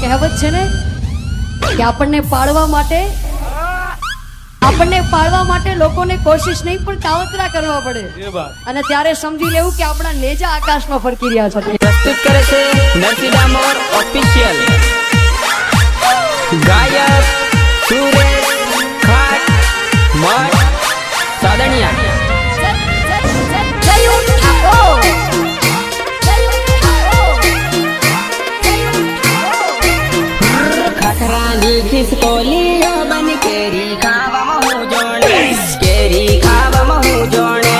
કહેવત છે ને કે આપણને પાળવા માટે લોકોને કોશિશ નહીં પણ કાવતરા કરવા પડે અને ત્યારે સમજી લેવું કે આપણા નેજા આકાશમાં ફરકી રહ્યા છે. પ્રસ્તુત કરે છે નરસિંહ ડામોર ઓફિશિયલ. ગાયક સુરેશ ખાટ મઠ સાદણિયા. ખાખરાની ખિસકોલીઓ બન કેરી ખાવામાં હું જોણે, કેરી ખાવામાં હું જોણે.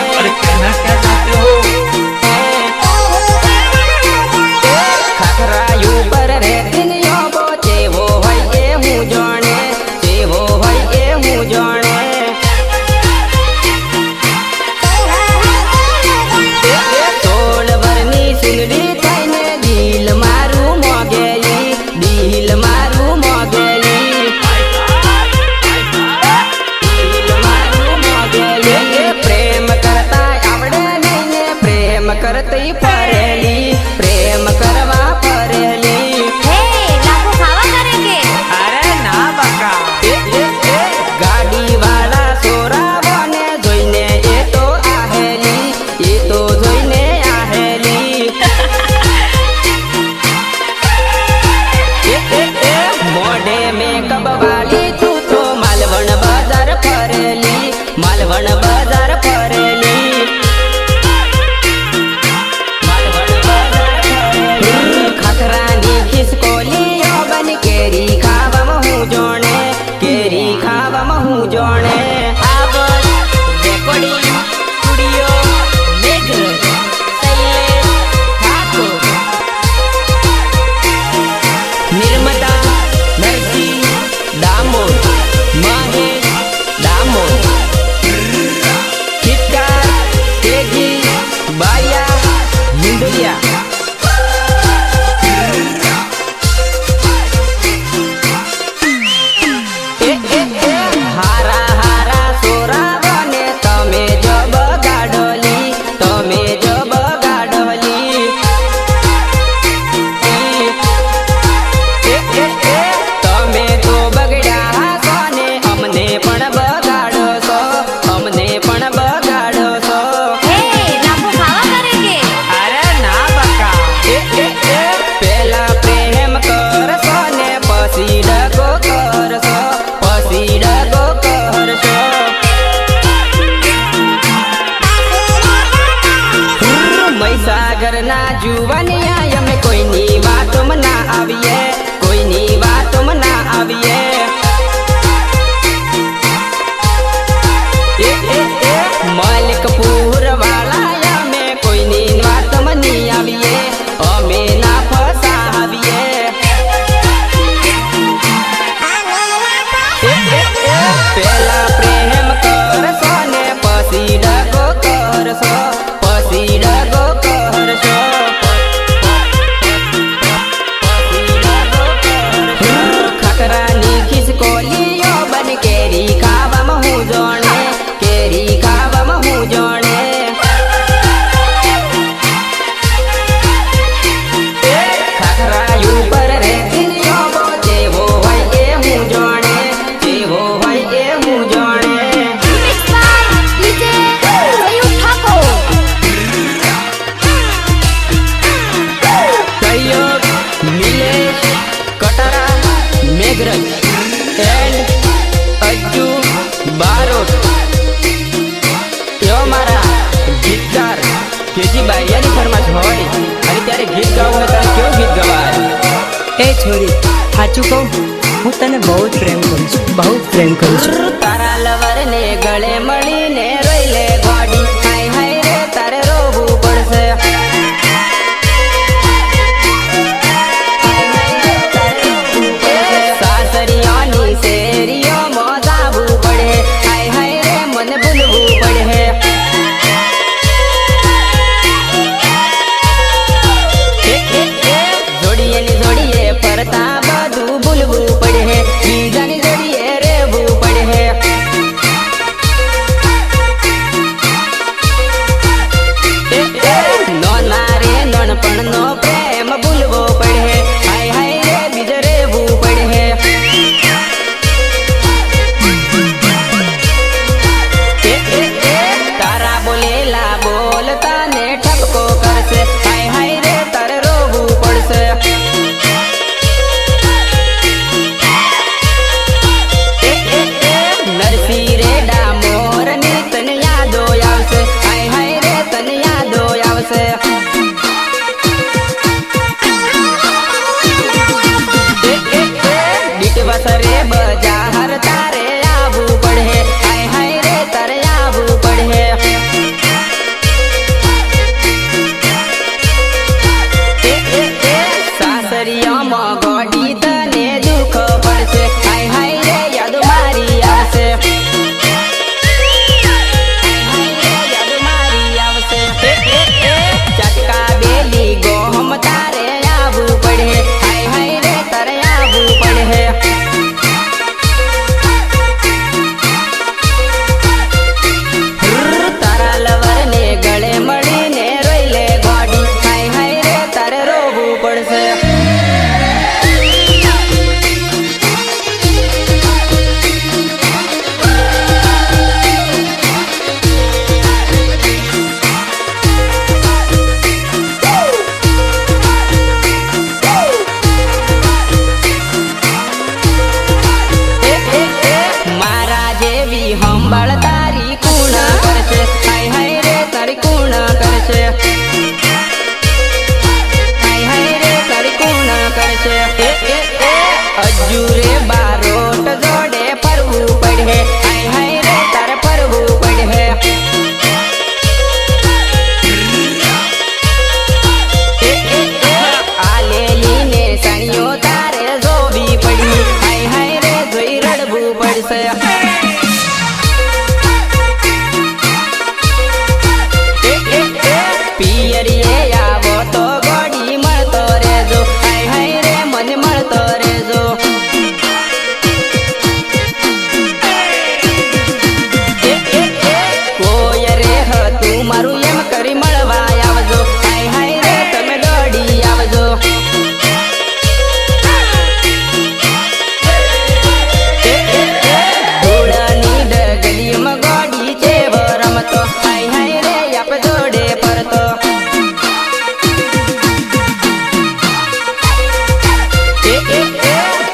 ખાખરાયું પર રેતીનો ચેવો હોય એ હું જોણે, ચેવો હોય એ હું જોણે. સોળ વરની સુંદરી થઈને દિલ મારું મોગેલી, દિલ મારું મોગેલી, દિલ મારું મોગેલી. પ્રેમ કરતા આવડે નહીં ને પ્રેમ કરતી ફરેલી, પ્રેમ કરવા ફરેલી. અરે ના બકા. ગાડી વાળા સોરાવાને જોઈને એ તો આહેલી, એ તો જોઈને આહેલી. મોઢે મેકઅપ વાળી તું તો માલવણ બજાર ફરેલી, માલવણ બજાર ફરેલી, માલવણ બજાર ફરેલી. ખાખરાની ખિસકોલીઓ બન કેરી ખાવામાં હું જોણે, કેરી ખાવામાં હું જોણે. આવડ રેકોર્ડિંગ સ્ટુડિયો મેઘરજ શૈલેષ ઠાકોર. નિર્મતા નરસિંહ ડામોર, મહેશ ડામોર. ગીતકાર તેજી બાયા હિંદુલિયા. હારા હારા સોરાવાને તમે જ બગાડોલી, તમે જ બગાડોલી. તમે તો બગડ્યા છો ને અમને પણ બગાડો છો, અમને પણ બગાડો છો. અરે ના બકા. પેલા પ્રેમ કરશો ને પછી ડગો કરશો, પછી ડગો કરશો. મહીસાગરના જુવાનિયા અમે કોઈની વાતમાં ના આવીએ, કોઈની વાતમાં ના આવીએ. મલિકપુર વાળા અમે કોઈની વાતમાં નહીં આવીએ, અમે ના ફસાવીએ. પેલા પ્રેમ કરશો ને પછી ડગો કરશો, પછી ડગો કરશો. ખાખરાની ખિસકોલીઓ બન કેરી ખાવામાં હું જોણે, કેરી ખાવામાં હું જોણે. ખાખરાયું પર રેતીનો ચેવો હોય એ હું જોણે, ચેવો હોય એ હું જોણે. સહયોગ નિલેશ કટારા મેઘરજ એન્ડ અજ્જુ બારોટ. એવો મારા ગીતકાર કેજી બારિયાની ફરમાશ હોય અને ત્યારે ગીત ગાવું હોય ત્યારે કેવું ગીત ગવાય? એ છોરી, સાચું કહું, હું તને બહુ જ પ્રેમ કરું છું, બહુ જ પ્રેમ કરું છું. તારા લવરને ગળે મળીને રોઈ લે ગોડી, હાય હાય રે તારે રોવું પડશે. સાસરીઓની શેરીઓમાં જાવું પડે, હાય હાય રે મને ભૂલવું પડે. જોડીએની જોડીએ ફરતા બધું ભૂલવું પડે, બીજાની જોડીએ રહેવું પડે. પડશે પિયરીએ આવો તો ગોડી મળતો રેજો હાય હાય રે મને મળતો રેજો કોઈ રે હતું મારું એમ કરી મળવા આવજો હાય હાય રે તમે દોડી આવજો ધૂળની ડગલીમાં ગોડી જેવો રમતો હાય હાય રે આપ જોડે ફરતો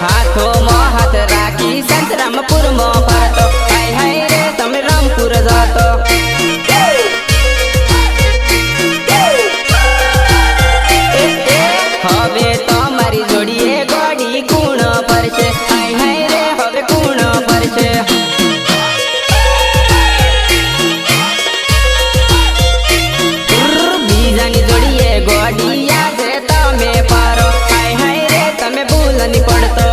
હાથોમાં હાથ રાખી સંતરામપુરમાં ફરતો હાય હાય રે તમે રામપુર જતો હવે તો મારી જોડીએ ગોડી કુણ પડશે હાય હાય રે હવે કુણ પડશે બીજાની જોડીએ ગોડી યાદ રે તમે પારો હાય હાય રે તમે ભૂલ નહીં પડતો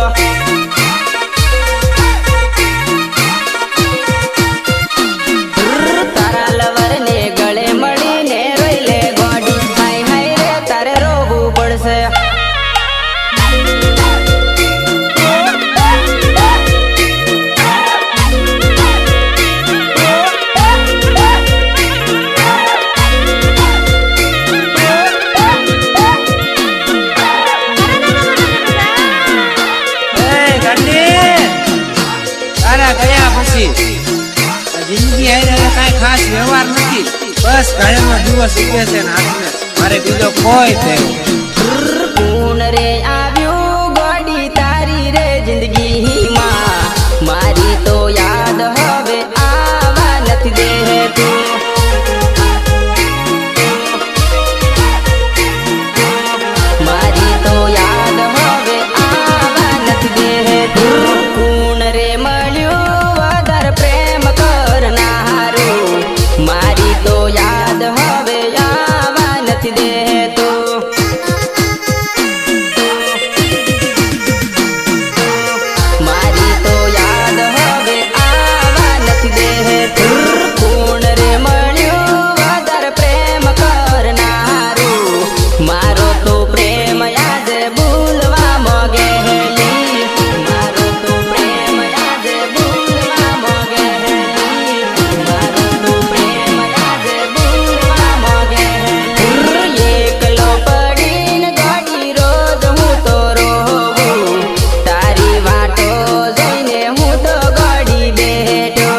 તારા લવરને ગળે મળીને રોઈ લે ગોડી હાય હાય રે તારે રોવું પડશે તારા ગયા પછી જિંદગી હારે કાંઈ ખાસ વ્યવહાર નથી બસ ઘરેમાં દિવસ ઉગે છે ને હાથને મારે બીજો કોઈ થયો કોણ રે આવ્યું ગોડી તારી રે જિંદગીમાં મારી તો યાદ હવે આવા નથી દેતું મારી તો યાદ હવે આવા નથી દેતું કોણ રે મળ્યું વધારે પ્રેમ કરનારું મારી તો યાદ હવે આવા નથી દેતું મારી તો યાદ હવે આવા નથી દેતું કોણ રે મળ્યું વધારે પ્રેમ કરનારું મારો તો પ્રેમ યાદ ભૂલવા મોગેલી મારો તો પ્રેમ યાદ ભૂલવા મોગેલી મારો તો પ્રેમ યાદ ભૂલવા મોગેલી એકલો પડીને ગોડી રોજ હું તો રોવું તારી વાટો જોઈને હું તો ગોડી બેઠો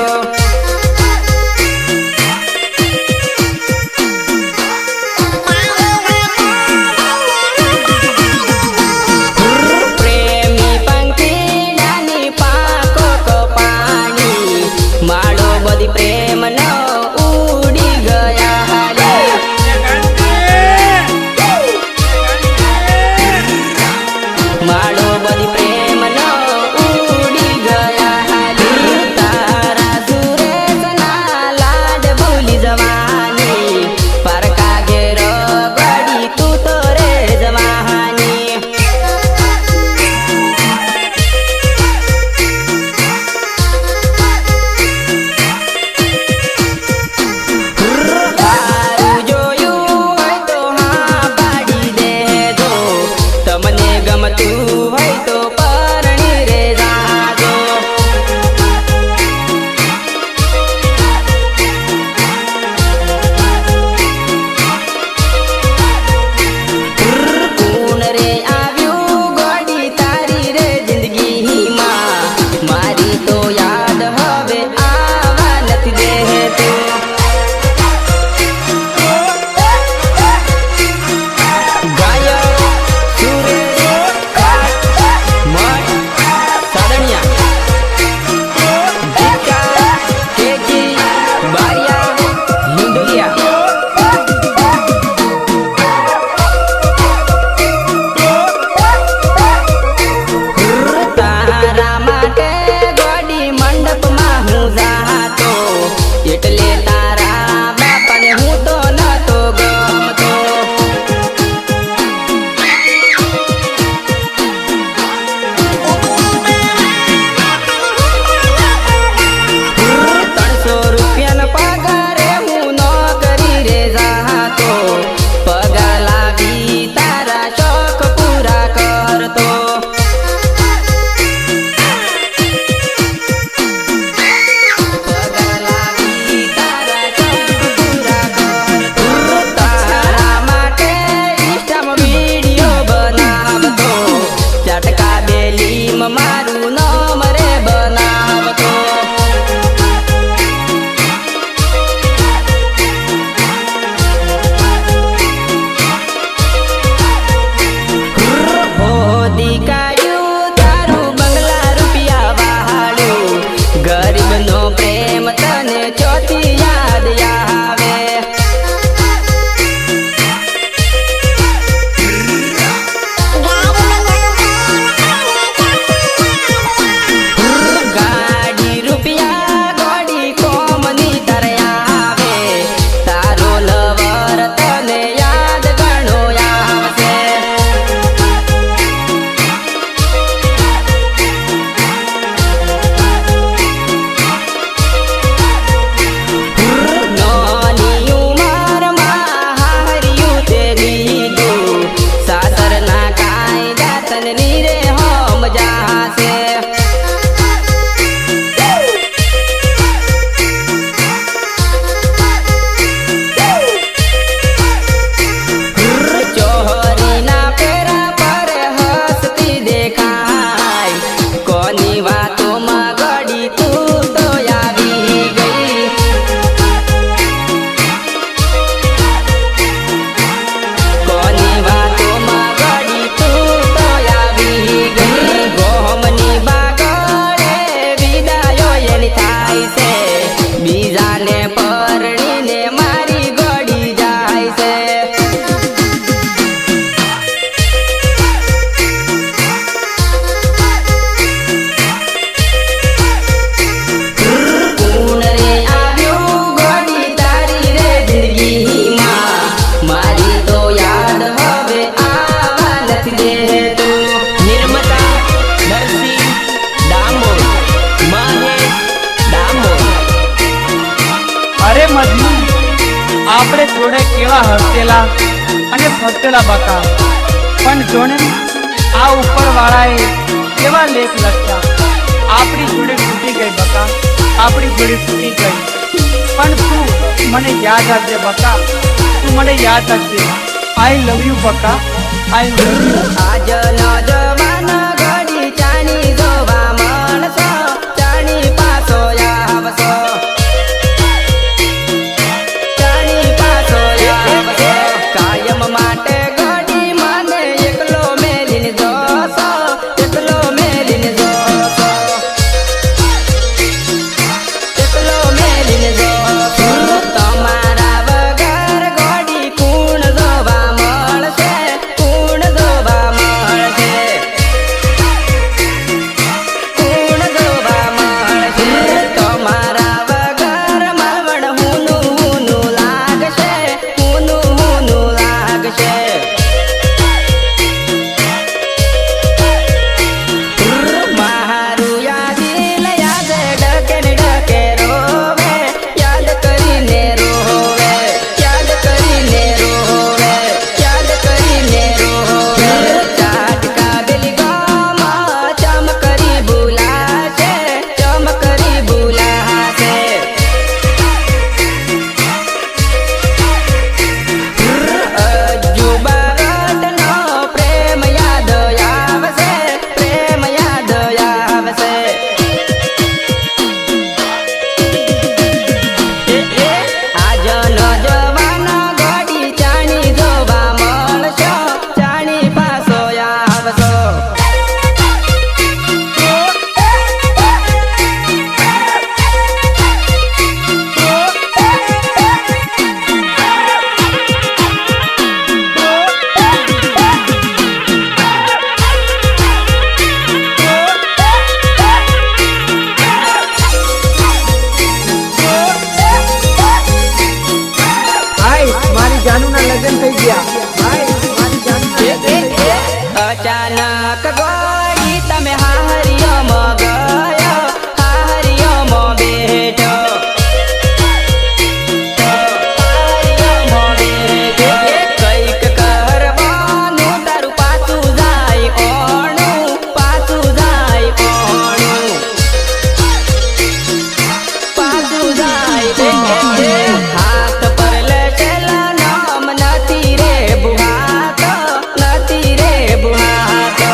પ્રેમી પંખી નાની પાકો કપાણી માળો બધી પ્રેમ ન ઉડી ગયા હાલે માળો બધી પ્રેમ ન ઉડી ગયા હાલે તારા સુરેશના લાડ ભૂલી જવાની પારકા ઘેર ગોડી તું તો રે જવાની તારું જોયું હોય તો હા પાડી દેજો તમને ગમતું હોય તો પરણી રે જાજો કોણ રે આવ્યું ગોડી તારી રે જિંદગીમાં મારી તો યાદ હવે આવા નથી દેતું ગાયો સુરેશ દે તું નિર્મતા નરસિંહ ડામોર મહેશ ડામોર અરે મજનુ આપણે જોડે કેવા હસેલા અને ફસેલા બકા પણ જોને આ ઉપર વાળાએ કેવા લેખ લખ્યા આપણી જોડે તૂટી ગઈ બકા આપણી જોડે તૂટી ગઈ પણ તું મને યાદ રાખજે બકા તું મને યાદ રાખજે આઈ લવ યુ બકા આઈ લવ યુ આજ નોજવાન ઘડી ચાની જોવા મળશો ચાની પાછો આવશો ચાની પાછો આવશો કાયમ માટે ઘડી મને એકલો મેલીને જોશો એકલો મેલીને જોશો એકલો મેલીને જોશો તમારા વગર ઘડી કુણ જોવા મળશે કુણ જોવા મળશે કુણ જોવા મળશે તમારા વગર માવણ હુનું હુનું લાગશે હુનું હુનું લાગશે મારું યાદ ડકે ને ડકે રોવે યાદ કરીને રોવે યાદ કરીને રોવે યાદ કરીને રોવે ચાટકા બેલી ગામાં ચમ કરી ભૂલાશે ચમ કરી ભૂલાશે અજુબાટનો પ્રેમ યાદ આવશે પ્રેમ યાદ આવશે આજ નોજવાન ઘડી ચાણી જોવા મળશો ચાણી પાછો આવશો ભાઈ મારી જાનુના લગ્ન થઈ ગયા ભાઈ મારી જાનુના અચાનક ગોળી તમે હાહરિયોમાં ગયો હાહરિયોમાં બેઠો હાહરિયોમાં બેઠો કઈક કરવાનું તારું પાછું જાય ઓણું પાછું જાય ઓણું પાછું જાય હાથ પર લેલા નામ નથી રે બુહાતો નથી રે બુહાતો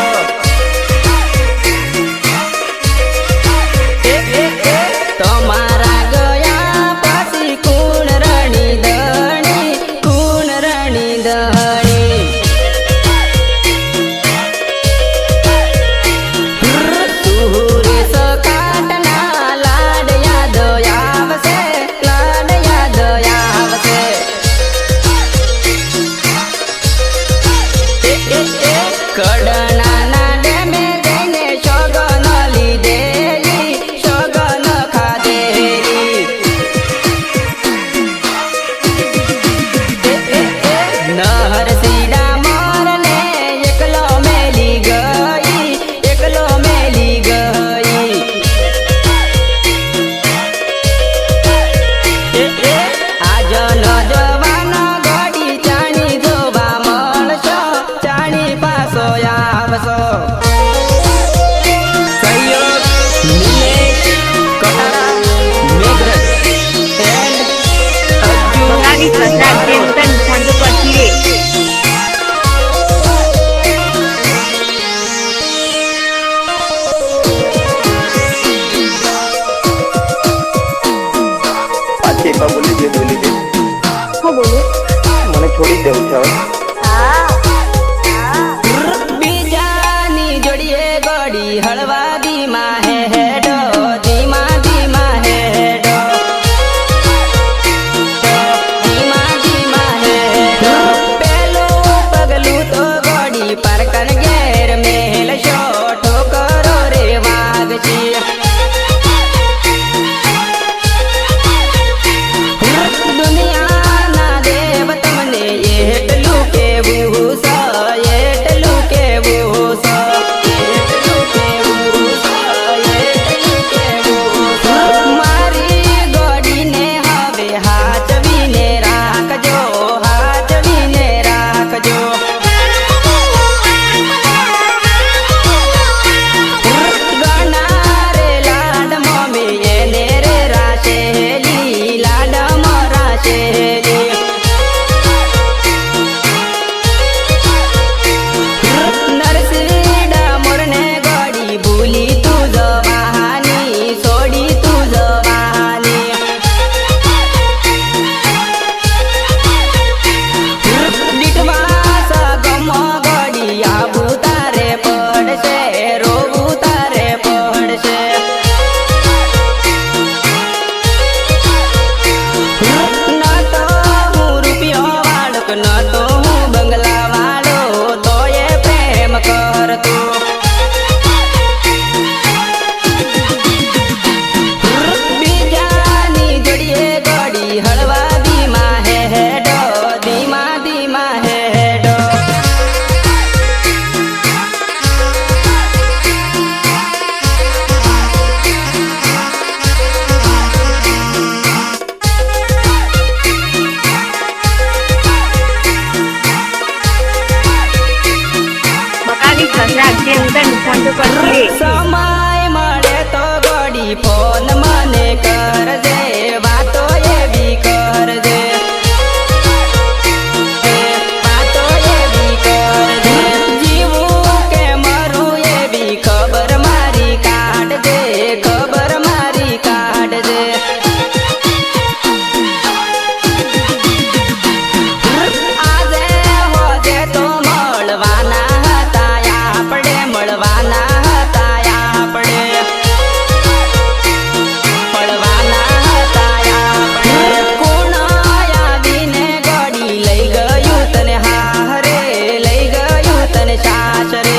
તમારા ગયા પછી કુણ રણી દણી કુણ રણી દણી સુરે સકાટના લાડ યાદ આવશે લાડ યાદ આવશે કડનાના ડેમે જઈને શોગન લીધેલી શોગન ખાધેલી નહરસીડા મોરને એકલો મેલી ગઈ એકલો મેલી ગઈ આજ નોજવાન ઘડી ચાણી જોવા મળશો ચાણી પાછો આવશો બસ રાખજે હું તને ફોન તો કરતી સમય મળે તો ગોડી ફોન મને કરજે વાતો એવી કરજે વાતો એવી કરજે જીવું કે મરું એવી ખબર મારી કાઢજે ખબર મારી કાઢજે આજે હોજે તો મળવાના હતા આપણે મળવાના હતા આપણે મળવાના હતા આપણે કોણ આવીને ગોડી લઈ ગયું તને હારે લઈ ગયું તને સાસરે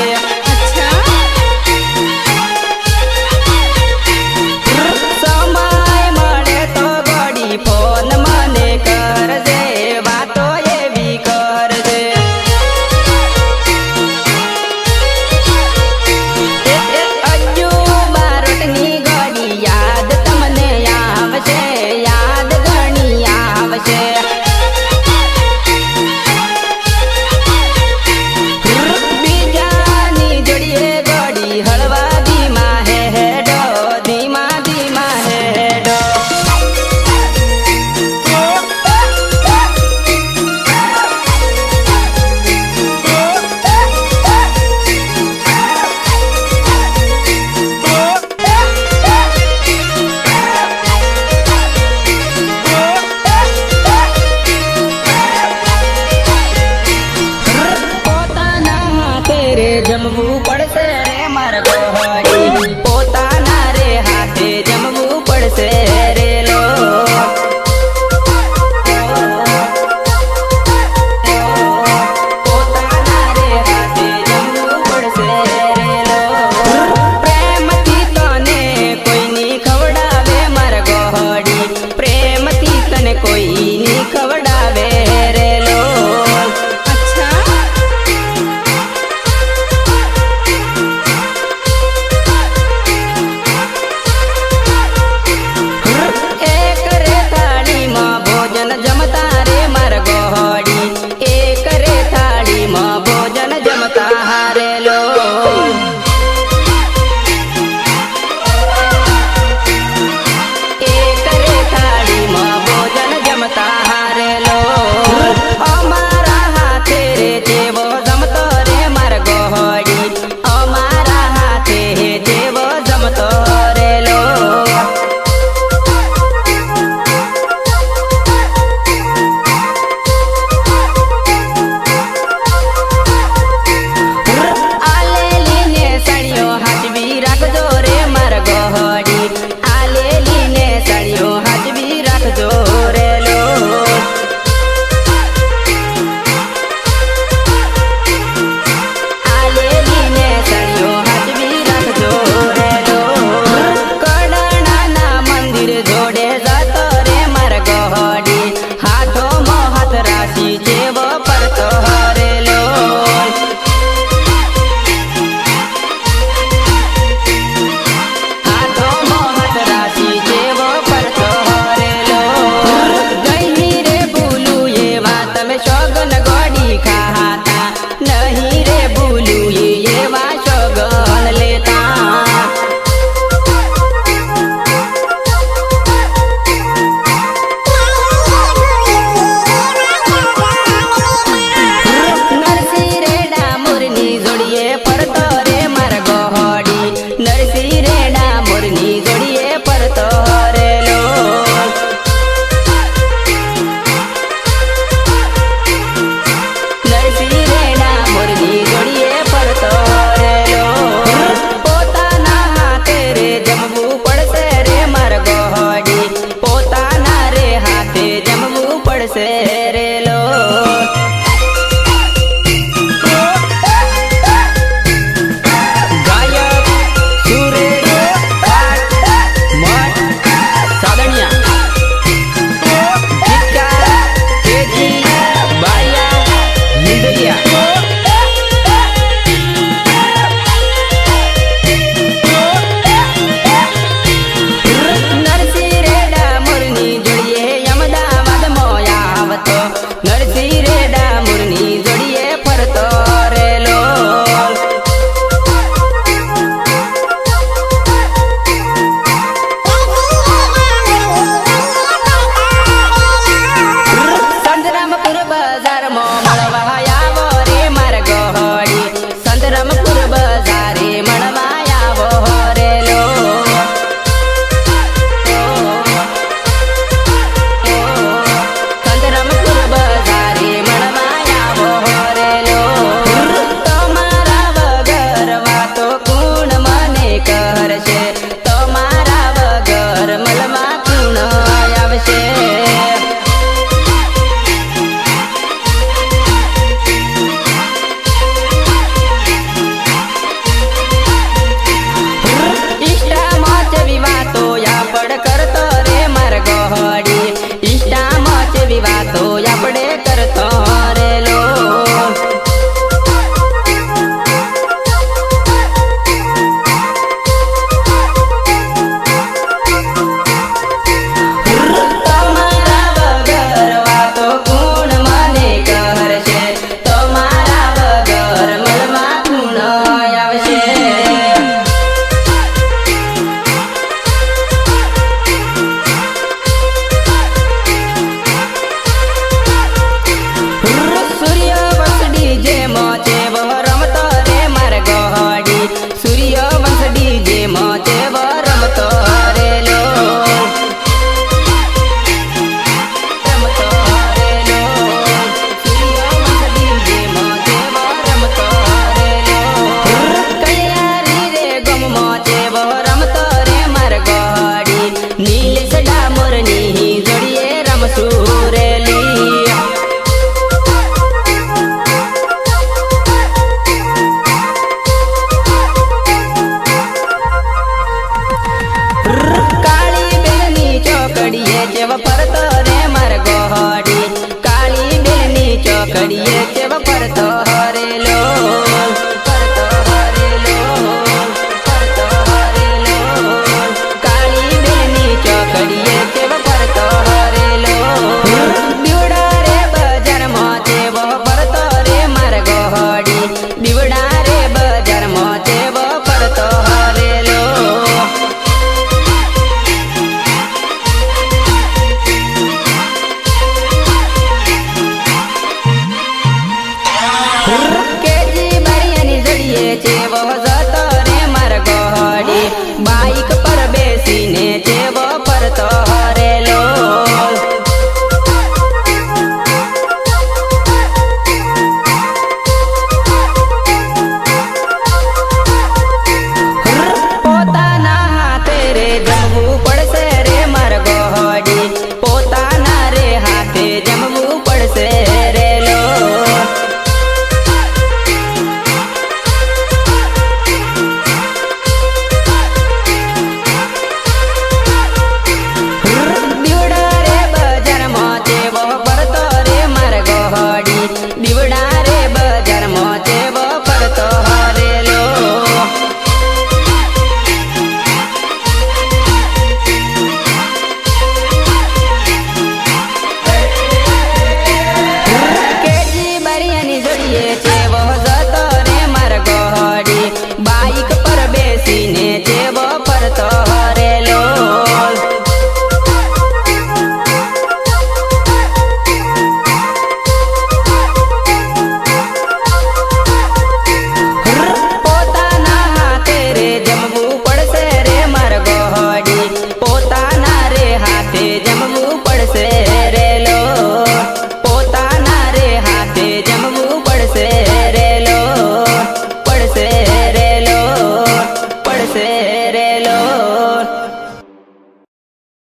સમય મળે તો ગોડી ફોન મને કરજે વાતો એવી કરજે અજુ બારોટની ગોડી યાદ તમને આવશે યાદ ઘણી આવશે બીજાની જોડીએ ગોડી હળવા ધીમા હેડો ધીમા ધીમા હેડો પોતાના હાથે રે જમવું પડશે રે મારા ગોહડી પોતાના રે હાથે જમવું પડશે